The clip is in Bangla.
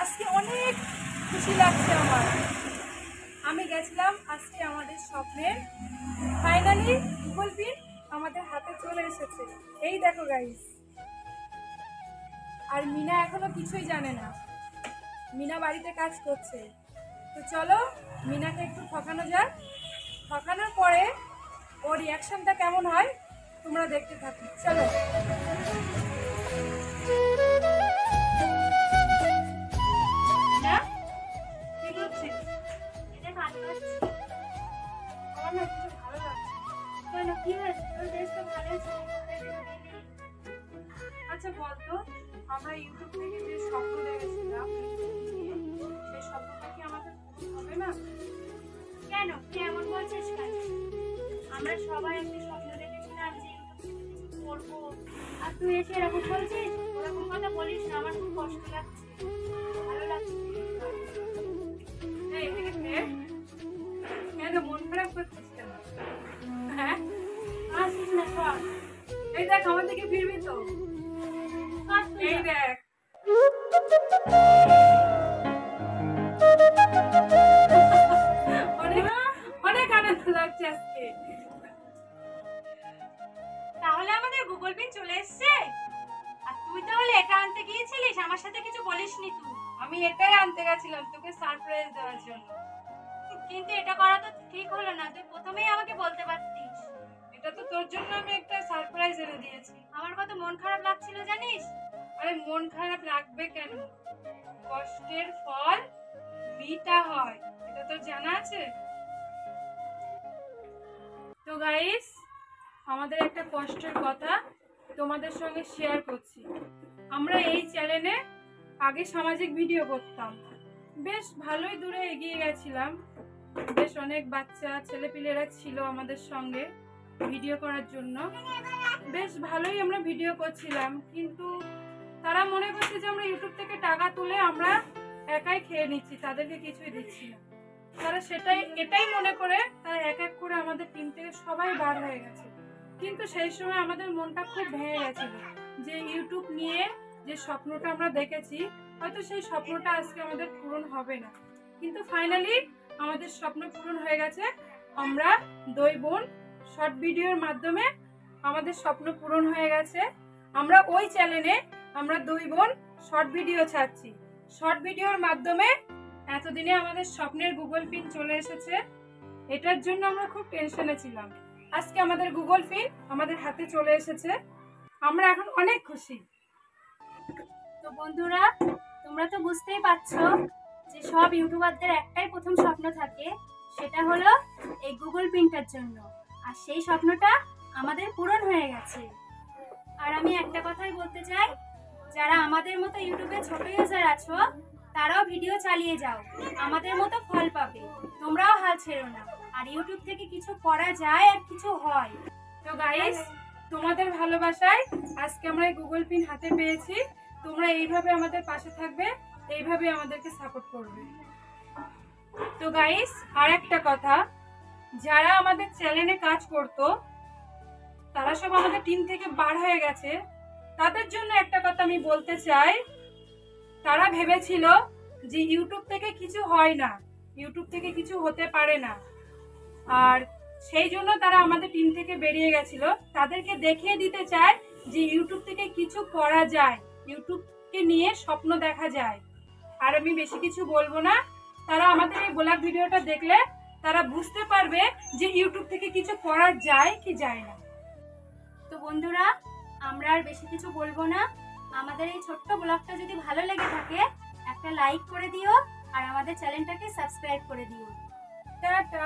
আজকে অনেক খুশি লাগছে আমার। আমি গেছিলাম আজকে আমাদের স্বপ্নের ফাইনালি গুগল পিন আমাদের হাতে চলে এসেছে। এই দেখো গাইস, আর মিনা এখনো কিছুই জানে না, মিনা বাড়িতে কাজ করছে। তো চলো মিনাকে একটু ঠকানো যাক, ঠকানোর পরে ওর রিয়াকশনটা কেমন হয় তোমরা দেখতে থাকো। চলো। না কি করছিস? এটা কাজ করছি। আমার না কিছু ভালো লাগছে। কেন, কি হয়েছে? তোর ড্রেস তো ভালো আছে। আচ্ছা বলতো, আমরা ইউটিউব থেকে যে স্বপ্ন দেখেছিলাম সেই স্বপ্নটা কি আমাদের পূরণ হবে না? কেন, তুই এমন বলছিস কেন? আমরা সবাই একটা স্বপ্ন দেখেছিলাম যে ইউটিউব থেকে কিছু করবো, আর তুই এসে এরকম বলছিস? ওরকম কথা বলিস না, আমার খুব কষ্ট লাগছে। ভালো লাগছে এই এদিকে ফের। কেন মন খারাপ করছিস কেন? হ্যাঁ আসিস না, সর। এই দেখ আমার দিকে ফিরবি তো। সর তুই। এই দেখ অনেক অনেক আনন্দ লাগছে আজকে। তাহলে আমাদের গুগল পিন চলে এসছে, আর তুই তাহলে এটা আনতে গিয়েছিলিস, আমার সাথে কিছু বলিসনি তুই। আমি এটাই আনতে গেছিলাম তোকে সারপ্রাইজ দেওয়ার জন্য। কিন্তু এটা করা তো ঠিক হলো না, তুই প্রথমেই আমাকে বলতে পারতিস। এটা তো তোর জন্য আমি একটা সারপ্রাইজ এনে দিয়েছি। আমার কত মন খারাপ লাগছিল জানিস? আরে মন খারাপ লাগবে কেন? কষ্টের ফল মিঠা হয়, এটা তো জানা আছে। তো গাইস, আমাদের একটা কষ্টের কথা তোমাদের সঙ্গে শেয়ার করছি। আমরা এই চ্যানেলে আগে সামাজিক ভিডিও করতাম, বেশ ভালোই দূরে এগিয়ে গেছিলাম। বেশ অনেক বাচ্চা ছেলেপিলেরা ছিল আমাদের সঙ্গে ভিডিও করার জন্য, বেশ ভালোই আমরা ভিডিও করছিলাম। কিন্তু তারা মনে করছে যে আমরা ইউটিউব থেকে টাকা তুলে আমরা একাই খেয়ে নিচ্ছি, তাদেরকে কিছুই দিচ্ছি না। তারা এটাই মনে করে তারা এক এক করে আমাদের টিম থেকে সবাই বার হয়ে গেছে। কিন্তু সেই সময় আমাদের মনটা খুব ভেঙে গেছিল যে ইউটিউব নিয়ে যে স্বপ্নটা আমরা দেখেছি হয়তো সেই স্বপ্নটা আজকে আমাদের পূরণ হবে না। কিন্তু ফাইনালি আমাদের স্বপ্ন পূরণ হয়ে গেছে। আমরা দুই বোন শর্ট ভিডিওর মাধ্যমে আমাদের স্বপ্ন পূরণ হয়ে গেছে। আমরা ওই চ্যানেলে আমরা দুই বোন শর্ট ভিডিও ছাড়ছি। শর্ট ভিডিওর মাধ্যমে এতদিনে আমাদের স্বপ্নের গুগল পিন চলে এসেছে। এটার জন্য আমরা খুব টেনশনে ছিলাম। আজকে আমাদের গুগল পিন আমাদের হাতে চলে এসেছে, আমরা এখন অনেক খুশি। তো বন্ধুরা, তোমরা তো বুঝতেই পারছো যে সব ইউটিউবারদের একটাই প্রথম স্বপ্ন থাকে, সেটা হলো এই গুগল পিনটার জন্য। আর সেই স্বপ্নটা আমাদের পূরণ হয়ে গেছে। আর আমি একটা কথাই বলতে চাই, যারা আমাদের মতো ইউটিউবে ছোট ইউজার আছো তারাও ভিডিও চালিয়ে যাও, আমাদের মতো ফল পাবে। তোমরাও হাল ছেড়ো না, আর ইউটিউব থেকে কিছু করা যায় আর কিছু হয়। তো গাইস, তোমাদের ভালোবাসায় আজকে আমরা এই গুগল পিন হাতে পেয়েছি। তোমরা এইভাবে আমাদের পাশে থাকবে, এইভাবে আমাদেরকে সাপোর্ট করবে। তো গাইস, আর একটা কথা, যারা আমাদের চ্যানেলে কাজ করতো তারা সব আমাদের টিম থেকে বার হয়ে গেছে। তাদের জন্য একটা কথা আমি বলতে চাই, তারা ভেবেছিল যে ইউটিউব থেকে কিছু হয় না, ইউটিউব থেকে কিছু হতে পারে না, আর সেই জন্য তারা আমাদের টিম থেকে বেরিয়ে গেছিল। তাদেরকে দেখিয়ে দিতে চায় যে ইউটিউব থেকে কিছু করা যায়, ইউটিউবকে নিয়ে স্বপ্ন দেখা যায়। আর আমি বেশি কিছু বলবো না, তারা আমাদের এই ব্লগ ভিডিওটা দেখলে তারা বুঝতে পারবে যে ইউটিউব থেকে কিছু করা যায় কি যায় না। তো বন্ধুরা, আমরা আর বেশি কিছু বলবো না। আমাদের এই ছোট্ট ব্লগটা যদি ভালো লেগে থাকে একটা লাইক করে দিও, আর আমাদের চ্যানেলটাকে সাবস্ক্রাইব করে দিও। টাটা।